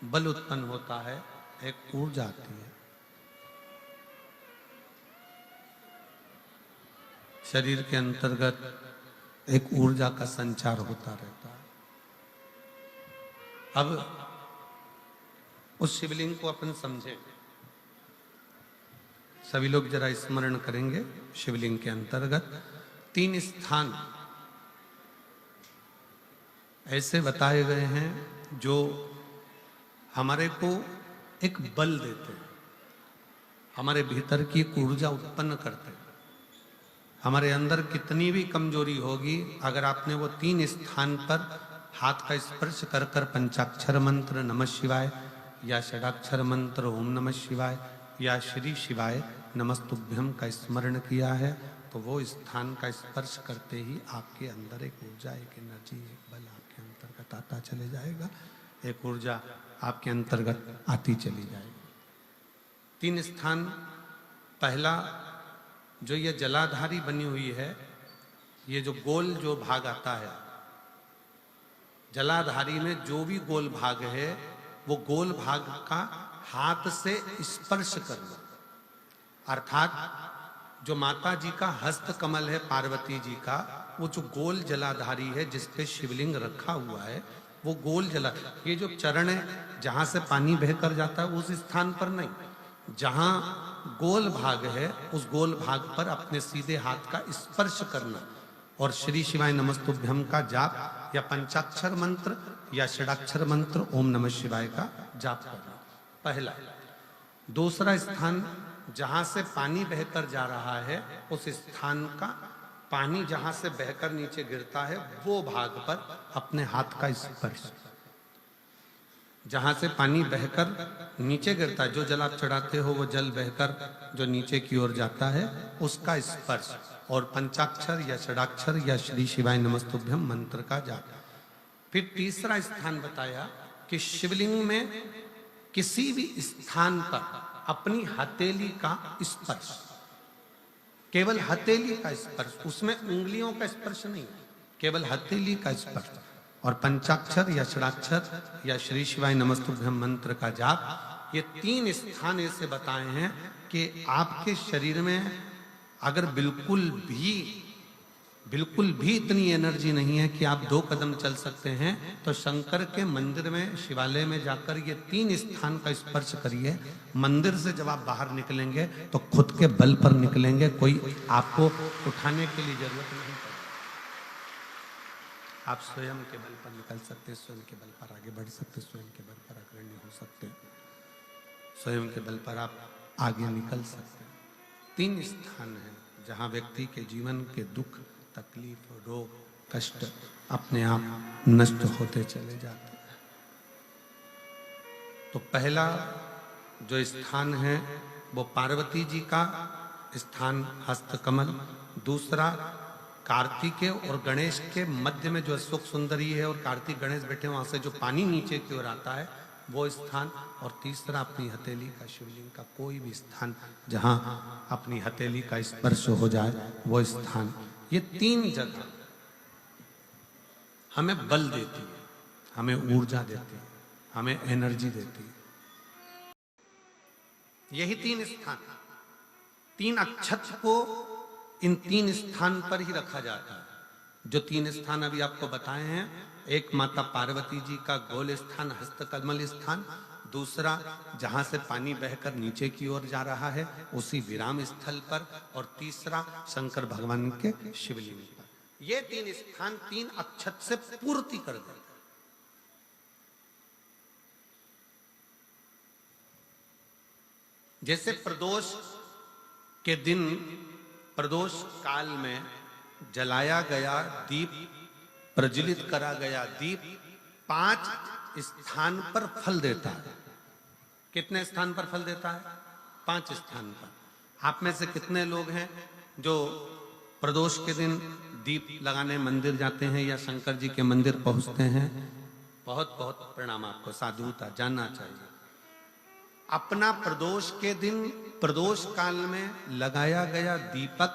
बल उत्पन्न होता है, एक ऊर्जा आती है। शरीर के अंतर्गत एक ऊर्जा का संचार होता रहता है। अब उस शिवलिंग को अपन समझे, सभी लोग जरा स्मरण करेंगे। शिवलिंग के अंतर्गत 3 स्थान ऐसे बताए गए हैं जो हमारे को एक बल देते हैं, हमारे भीतर की एक ऊर्जा उत्पन्न करते हैं। हमारे अंदर कितनी भी कमजोरी होगी, अगर आपने वो 3 स्थान पर हाथ का स्पर्श कर कर पंचाक्षर मंत्र नमः शिवाय या षडाक्षर मंत्र ओम नमः शिवाय या श्री शिवाय नमस्तुभ्यम का स्मरण किया है, तो वो स्थान का स्पर्श करते ही आपके अंदर एक ऊर्जा, एक एनर्जी, एक बल आपके अंतर्गत आता चले जाएगा। एक ऊर्जा आपके अंतर्गत आती चली जाएगी। 3 स्थान, पहला जो ये जलाधारी बनी हुई है, ये जो गोल जो भाग आता है, जलाधारी में जो भी गोल भाग है, वो गोल भाग का हाथ से स्पर्श करना, अर्थात जो माता जी का हस्त कमल है पार्वती जी का, वो जो गोल जलाधारी है जिस पे शिवलिंग रखा हुआ है, वो गोल जला, ये जो चरण है जहां से पानी बहकर जाता है उस स्थान पर नहीं, जहां गोल भाग है उस गोल भाग पर अपने सीधे हाथ का स्पर्श करना और श्री शिवाय नमस्तुभ्यम का जाप या पंचाक्षर मंत्र या षडाक्षर मंत्र ओम नमः शिवाय का जाप करना, पहला। दूसरा स्थान, जहां से पानी बहकर जा रहा है उस स्थान का पानी जहां से बहकर नीचे गिरता है वो भाग पर अपने हाथ का स्पर्श, जहां से पानी बहकर नीचे गिरता है, जो जल आप चढ़ाते हो वो जल बहकर जो नीचे की ओर जाता है उसका स्पर्श, और पंचाक्षर या षडाक्षर या श्री शिवाय नमस्तुभ्यम मंत्र का जाप। फिर तीसरा स्थान बताया कि शिवलिंग में किसी भी स्थान पर अपनी हथेली का स्पर्श, केवल हथेली का स्पर्श, उसमें उंगलियों का स्पर्श नहीं, केवल हथेली का स्पर्श, और पंचाक्षर या षडाक्षर या श्री शिवाय नमस्तुभ्यम मंत्र का जाप। ये 3 स्थान ऐसे बताए हैं कि आपके शरीर में अगर बिल्कुल भी इतनी एनर्जी नहीं है कि आप 2 कदम चल सकते हैं, तो शंकर के मंदिर में, शिवालय में जाकर ये 3 स्थान का स्पर्श करिए। मंदिर से जब आप बाहर निकलेंगे तो खुद के बल पर निकलेंगे, कोई आपको उठाने के लिए जरूरत नहीं पड़ेगी। आप स्वयं के बल पर निकल सकते, स्वयं के बल पर आगे बढ़ सकते, स्वयं के बल पर अग्रणी हो सकते, स्वयं के बल पर आप आगे निकल सकते। 3 स्थान हैं जहां व्यक्ति के जीवन के दुख, तकलीफ, रोग, कष्ट अपने आप नष्ट होते चले जाते हैं। तो पहला जो स्थान है वो पार्वती जी का स्थान हस्तकमल, दूसरा कार्तिकेय और गणेश के मध्य में जो अशोक सुंदरी है और कार्तिक गणेश बैठे वहां से जो पानी नीचे की ओर आता है वो स्थान, और तीसरा अपनी हथेली का, शिवलिंग का कोई भी स्थान जहां अपनी हथेली का स्पर्श हो जाए वो स्थान। ये 3 जगह हमें बल देती है, हमें ऊर्जा देती है, हमें एनर्जी देती है। यही 3 स्थान, 3 अक्षत को इन 3 स्थान पर ही रखा जाता है। जो 3 स्थान अभी आपको बताए हैं, एक माता पार्वती जी का गोल स्थान हस्तकमल स्थान, दूसरा जहां से पानी बहकर नीचे की ओर जा रहा है उसी विराम स्थल पर, और तीसरा शंकर भगवान के शिवलिंग पर। ये 3 स्थान 3 अक्षत से पूर्ति कर देते। जैसे प्रदोष के दिन, प्रदोष काल में जलाया गया दीप, प्रज्वलित करा गया दीप 5 स्थान पर फल देता है। कितने स्थान पर फल देता है? 5 स्थान पर। आप में से कितने लोग हैं जो प्रदोष के दिन दीप लगाने मंदिर जाते हैं या शंकर जी के मंदिर पहुंचते हैं? बहुत बहुत प्रणाम आपको, साधुता जानना चाहिए। अपना प्रदोष के दिन, प्रदोष काल में लगाया गया दीपक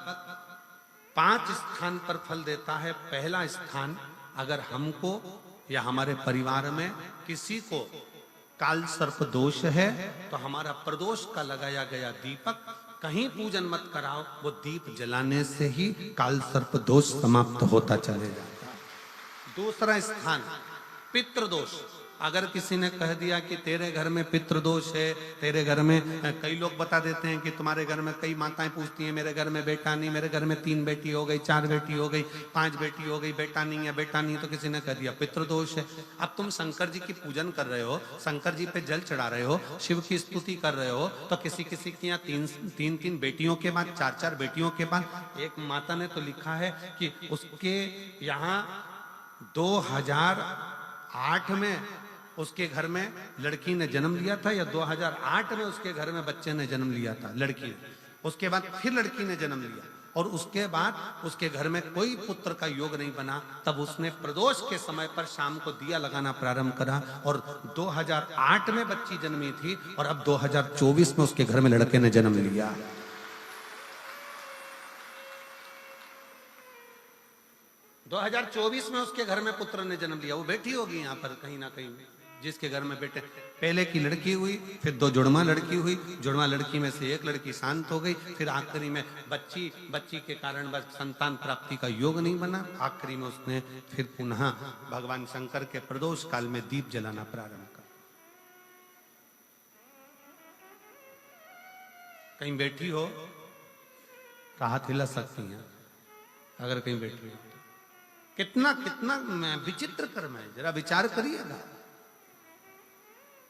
5 स्थान पर फल देता है। पहला स्थान, अगर हमको या हमारे परिवार में किसी को काल सर्प दोष है, तो हमारा प्रदोष का लगाया गया दीपक कहीं पूजन मत कराओ, वो दीप जलाने से ही काल सर्प दोष समाप्त होता चले जाता है। दूसरा स्थान पितृदोष। अगर किसी ने कह दिया कि तेरे घर में पितृदोष है, तेरे घर में, कई लोग बता देते हैं कि तुम्हारे घर में, कई माताएं पूछती हैं मेरे घर में बेटा नहीं, मेरे घर में 3 बेटी हो गई, 4 बेटी हो गई, 5 बेटी हो गई, बेटा नहीं है, बेटा नहीं, तो किसी ने कह दिया पितृदोष है। अब तुम शंकर जी की पूजन कर रहे हो, शंकर जी पे जल चढ़ा रहे हो, शिव की स्तुति कर रहे हो, तो किसी किसी की यहाँ 3 बेटियों के बाद, 4 बेटियों के बाद, एक माता ने तो लिखा है कि उसके यहाँ 2008 में उसके घर में लड़की ने जन्म लिया था, या 2008 में उसके घर में बच्चे ने जन्म लिया था, लड़की ने। उसके बाद फिर लड़की ने जन्म लिया, और उसके बाद उसके घर में कोई पुत्र का योग नहीं बना। तब उसने प्रदोष के समय पर शाम को दिया लगाना प्रारंभ करा, और 2008 में बच्ची जन्मी थी, और अब 2024 में उसके घर में लड़के ने जन्म लिया। दो 2024 में उसके घर में पुत्र ने जन्म लिया, वो बेटी होगी यहाँ पर कहीं ना कहीं, जिसके घर में बेटे। पहले की लड़की हुई, फिर 2 जुड़वा लड़की हुई, जुड़वा लड़की में से एक लड़की शांत हो गई, फिर आखिरी में बच्ची के कारण बस संतान प्राप्ति का योग नहीं बना। आखिरी में उसने फिर पुनः भगवान शंकर के प्रदोष काल में दीप जलाना प्रारंभ कर। कहीं बैठी हो तो हाथ हिला सकती हैं, अगर कहीं बैठी हो। कितना कितना विचित्र कर्म है, जरा विचार करिएगा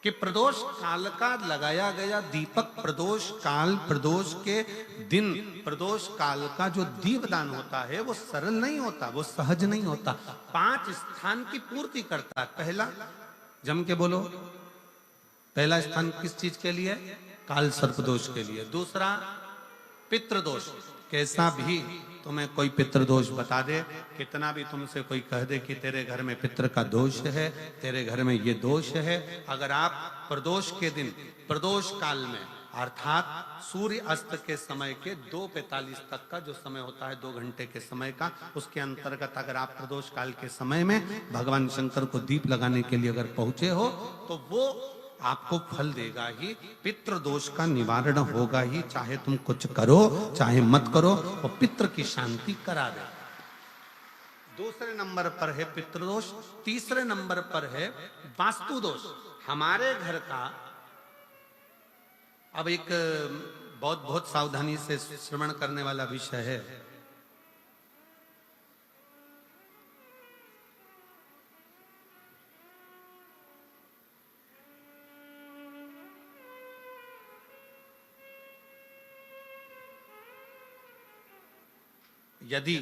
कि प्रदोष काल का लगाया गया दीपक, प्रदोष काल, प्रदोष के दिन, प्रदोष काल का जो दीपदान होता है वो सरल नहीं होता, वो सहज नहीं होता। 5 स्थान की पूर्ति करता है। पहला, जम के बोलो, पहला स्थान किस चीज के लिए? काल सर्पदोष के लिए। दूसरा पितृदोष। कैसा भी तुम्हें कोई पितृदोष बता दे, कितना भी तुमसे कोई कह दे कि तेरे घर में पितृ का दोष है, तेरे घर में ये दोष है, अगर आप प्रदोष के दिन, प्रदोष काल में, अर्थात सूर्य अस्त के समय के 2:45 तक का जो समय होता है, 2 घंटे के समय का, उसके अंतर्गत अगर आप प्रदोष काल के समय में भगवान शंकर को दीप लगाने के लिए अगर पहुंचे हो, तो वो आपको फल देगा ही, पितृदोष का निवारण होगा ही। चाहे तुम कुछ करो चाहे मत करो, वो पितृ की शांति करा दे। दूसरे नंबर पर है पितृदोष। तीसरे नंबर पर है वास्तु दोष। हमारे घर का, अब एक बहुत सावधानी से श्रवण करने वाला विषय है। यदि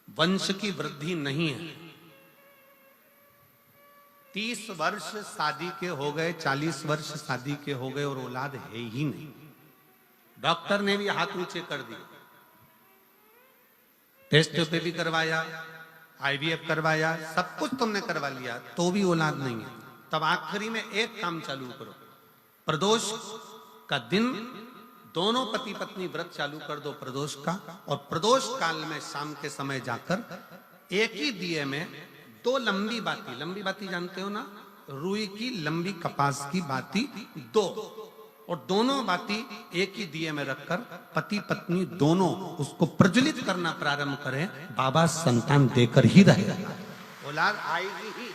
वंश की वृद्धि नहीं है, 30 वर्ष शादी के हो गए, 40 वर्ष शादी के हो गए और औलाद है ही नहीं, डॉक्टर ने भी हाथ ऊंचे कर दिए, टेस्ट पे भी करवाया, IVF करवाया, सब कुछ तुमने करवा लिया, तो भी औलाद नहीं है, तब आखिरी में एक काम चालू करो। प्रदोष का दिन दोनों पति पत्नी व्रत चालू कर दो प्रदोष का, और प्रदोष काल में शाम के समय जाकर एक ही दिए में 2 लंबी बाती जानते हो ना, रुई की लंबी कपास की बाती 2, और दोनों बाती एक ही दिए में रखकर पति पत्नी दोनों उसको प्रज्वलित करना प्रारंभ करें। बाबा संतान देकर ही रहेगा, औलाद आएगी ही।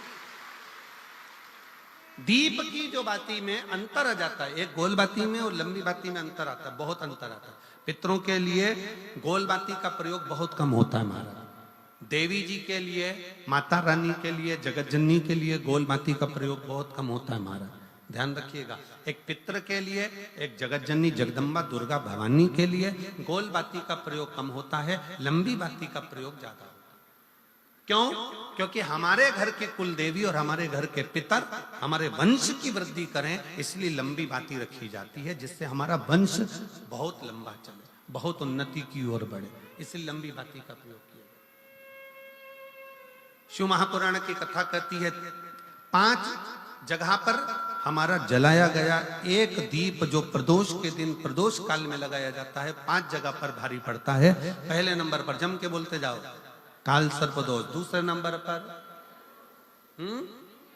दीप की जो बाती में अंतर आ जाता है, एक गोल बाती में और लंबी बाती में अंतर आता है, बहुत अंतर आता है। पितरों के लिए गोल बाती का प्रयोग बहुत कम होता है महाराज। देवी जी के लिए, माता रानी के लिए, जगतजननी के लिए गोल बाती का प्रयोग बहुत कम होता है महाराज, ध्यान रखिएगा। एक पितर के लिए, एक जगतजननी जगदम्बा दुर्गा भवानी के लिए गोल बाती का प्रयोग कम होता है, लंबी बाती का प्रयोग ज्यादा होता है। क्यों? क्योंकि हमारे घर की कुल देवी और हमारे घर के पितर हमारे वंश की वृद्धि करें, इसलिए लंबी बाती रखी जाती है, जिससे हमारा वंश बहुत लंबा चले, बहुत उन्नति की ओर बढ़े, इसलिए लंबी बाती का प्रयोग किया। शिव महापुराण की कथा कहती है 5 जगह पर हमारा जलाया गया एक दीप जो प्रदोष के दिन प्रदोष काल में लगाया जाता है, 5 जगह पर भारी पड़ता है। पहले नंबर पर, जम के बोलते जाओ, काल सर्पदोष। दूसरे नंबर पर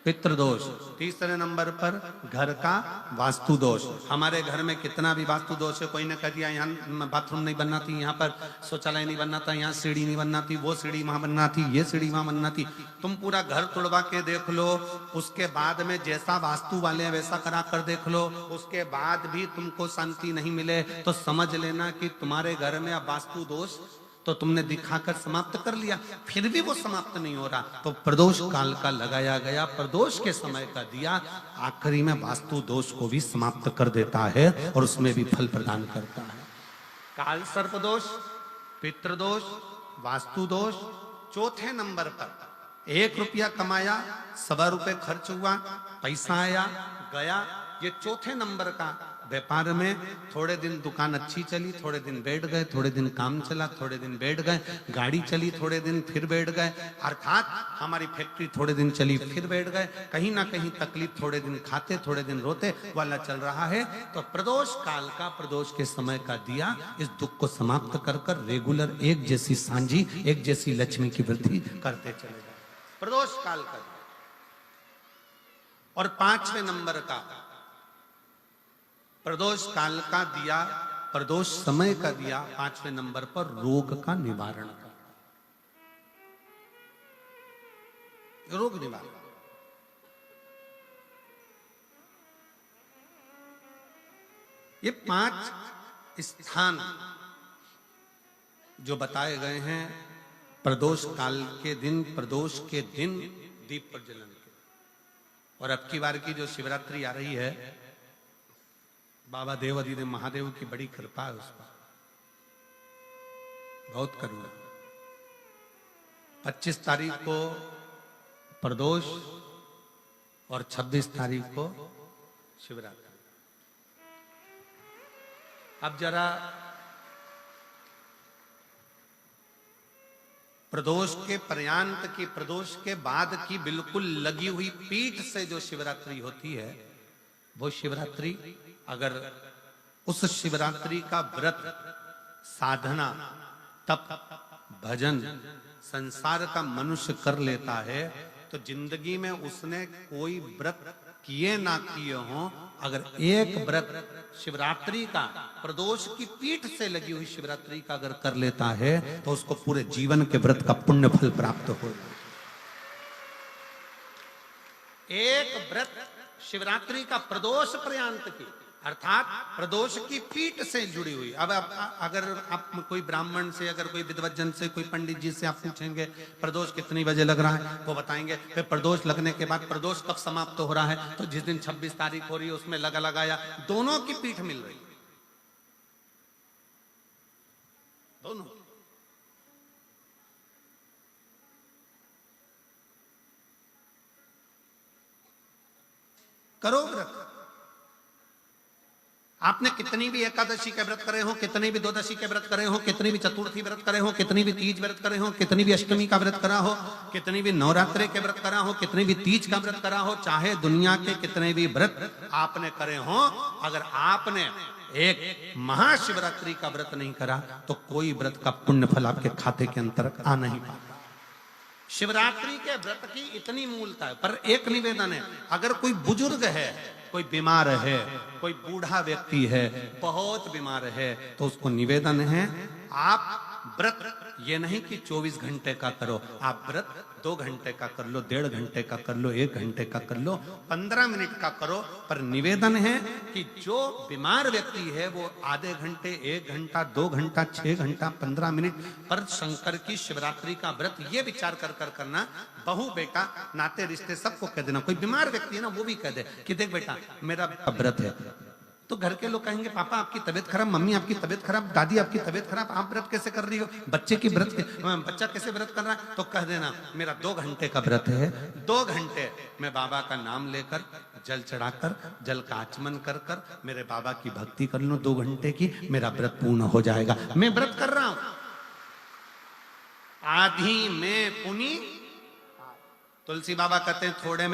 पितृदोष। तीसरे नंबर पर घर का वास्तु दोष। हमारे घर में कितना भी वास्तु दोष है, कोई ने कह दिया यहाँ बाथरूम नहीं बनना थी, यहाँ पर शौचालय नहीं बनना था, यहाँ सीढ़ी नहीं बनना थी, वो सीढ़ी वहां बनना थी, ये सीढ़ी वहां बनना थी। तुम पूरा घर तुड़वा के देख लो, उसके बाद में जैसा वास्तु वाले हैं वैसा करा कर देख लो, उसके बाद भी तुमको शांति नहीं मिले तो समझ लेना कि तुम्हारे घर में अब वास्तु दोष तो तुमने दिखाकर समाप्त कर लिया, फिर भी वो समाप्त नहीं हो रहा, तो प्रदोष काल का लगाया गया प्रदोष के समय का दिया आखिरी में वास्तु दोष को भी समाप्त कर देता है और उसमें भी फल प्रदान करता है। काल सर्प दोष, पितृदोष, वास्तु दोष। चौथे नंबर पर 1 रुपया कमाया, 1.25 रुपए खर्च हुआ, पैसा आया गया। ये चौथे नंबर का व्यापार में थोड़े दिन दुकान अच्छी चली, थोड़े दिन बैठ गए, थोड़े दिन काम चला, थोड़े दिन बैठ गए, गाड़ी चली थोड़े दिन फिर बैठ गए, अर्थात हमारी फैक्ट्री थोड़े दिन चली फिर बैठ गए, कहीं ना कहीं तकलीफ, थोड़े दिन खाते थोड़े दिन रोते वाला चल रहा है। तो प्रदोष काल का, प्रदोष के समय का दिया इस दुख को समाप्त कर कर रेगुलर एक जैसी सांझी, एक जैसी लक्ष्मी की वृद्धि करते चले जाए, प्रदोष काल का। और 5वें नंबर का प्रदोष काल का दिया, प्रदोष समय का दिया 5वें नंबर पर रोग का निवारण का, रोग निवारण। ये 5 स्थान जो बताए गए हैं प्रदोष काल के दिन, प्रदोष के दिन दीप प्रज्वलन के। और अब की बार की जो शिवरात्रि आ रही है, बाबा देव अधिदेव महादेव की बड़ी कृपा है उस पर, बहुत करुणा। 25 तारीख को प्रदोष और 26 तारीख को शिवरात्रि। अब जरा प्रदोष के पर्यांत की, प्रदोष के बाद की बिल्कुल लगी हुई पीठ से जो शिवरात्रि होती है, वो शिवरात्रि अगर उस शिवरात्रि का व्रत, साधना, तप, भजन, संसार का मनुष्य कर लेता है तो जिंदगी में उसने कोई व्रत किए ना किए हो, अगर एक व्रत शिवरात्रि का, प्रदोष की पीठ से लगी हुई शिवरात्रि का अगर कर लेता है तो उसको पूरे जीवन के व्रत का पुण्य फल प्राप्त हो। एक व्रत शिवरात्रि का प्रदोष पर्यंत की, अर्थात प्रदोष की पीठ से जुड़ी हुई। अब अगर आप कोई ब्राह्मण से, अगर कोई विद्वज्जन से, कोई पंडित जी से आप पूछेंगे प्रदोष कितनी बजे लग रहा है, वो बताएंगे। फिर प्रदोष लगने के बाद प्रदोष कब समाप्त हो रहा है, तो जिस दिन 26 तारीख हो रही है उसमें लगाया, दोनों की पीठ मिल रही, दोनों। करो व्रत। आपने कितनी भी एकादशी के व्रत करे हो, कितनी भी द्वादशी के व्रत करे हो, कितनी भी चतुर्थी व्रत करे हो, कितनी भी तीज व्रत करे हो, कितनी भी अष्टमी का व्रत करा हो, कितनी भी नवरात्रे के व्रत करा हो, कितनी भी तीज का व्रत करा हो, चाहे दुनिया के कितने भी व्रत आपने करे हो, अगर आपने एक महाशिवरात्रि का व्रत नहीं करा तो कोई व्रत का पुण्य फल आपके खाते के अंतर्गत आ नहीं पाता। शिवरात्रि के व्रत की इतनी मूलता है। पर एक निवेदन है, अगर कोई बुजुर्ग है, कोई बीमार है, कोई बूढ़ा व्यक्ति है, बहुत बीमार है, तो उसको निवेदन है आप व्रत ये नहीं कि 24 घंटे का करो, आप व्रत 2 घंटे का कर लो, 1.5 घंटे का कर लो, 1 घंटे का कर लो, 15 मिनट का करो। पर निवेदन है कि जो बीमार व्यक्ति है वो आधे घंटे, 1 घंटा, 2 घंटा, 6 घंटा, 15 मिनट पर शंकर की शिवरात्रि का व्रत ये विचार कर करना। बहू बेटा नाते रिश्ते सबको कह देना। कोई बीमार व्यक्ति है ना, वो भी कह दे कि देख बेटा मेरा व्रत है, तो घर के लोग कहेंगे पापा आपकी तबीयत खराब, मम्मी आपकी तबीयत खराब, दादी आपकी तबीयत खराब, आप व्रत कैसे कर रही हो, बच्चे की व्रत, बच्चा कैसे व्रत कर रहा है, तो कह देना मेरा 2 घंटे का व्रत है, 2 घंटे मैं बाबा का नाम लेकर, जल चढ़ाकर, जल का आचमन कर कर मेरे बाबा की भक्ति कर लूं 2 घंटे की, मेरा व्रत पूर्ण हो जाएगा। मैं व्रत कर रहा हूं, आधी में पुनी। तुलसी बाबा कहते हैं थोड़े में